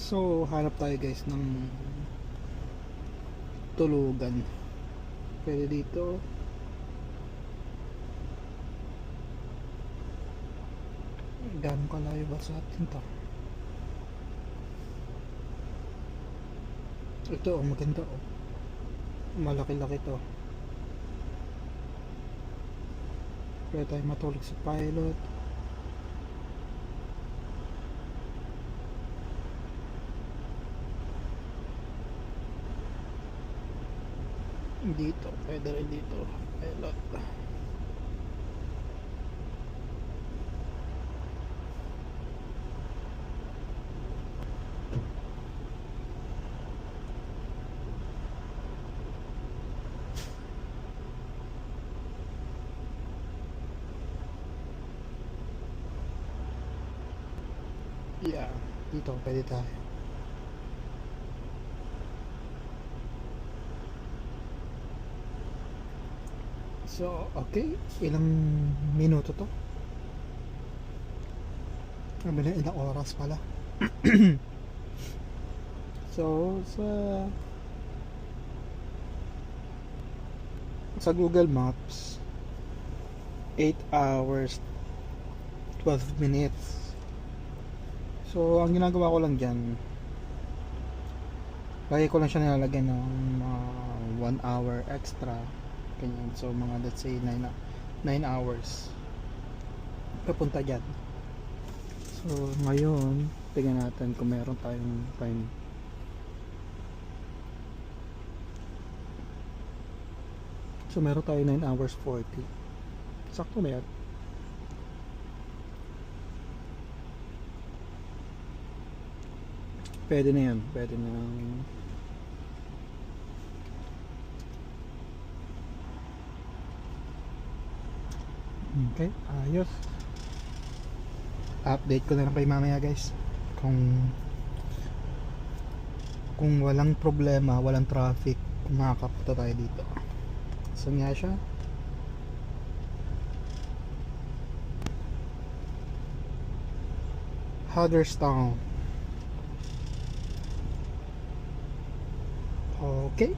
So hanap tayo guys ng tulugan. Pwede dito. Gano'ng kalayo ba sa atin to? Ito oh, maganda oh. Malaki-laki to. Pwede tayo matulog sa pilot. Dito, pwede rin dito. Pilot. Yeah, dito pwede tayo. So, okay. Ilang minuto to? Ilang oras pala. So, sa Google Maps 8 hours 12 minutes. So, ang ginagawa ko lang dyan, lagi ko lang siya nilalagyan ng 1 hour extra. Ganyan. So, mga let's say 9 hours papunta dyan. So, ngayon, tingnan natin kung meron tayong time. So, meron tayo 9 hours 40. Sakto na yan. Pwede na yan. Pwede na. Okay, ayos. Update ko na lang kayo mamaya guys. Kung walang problema, walang traffic, makakapunta tayo dito. Saan nga siya? Hagerstown. Okay.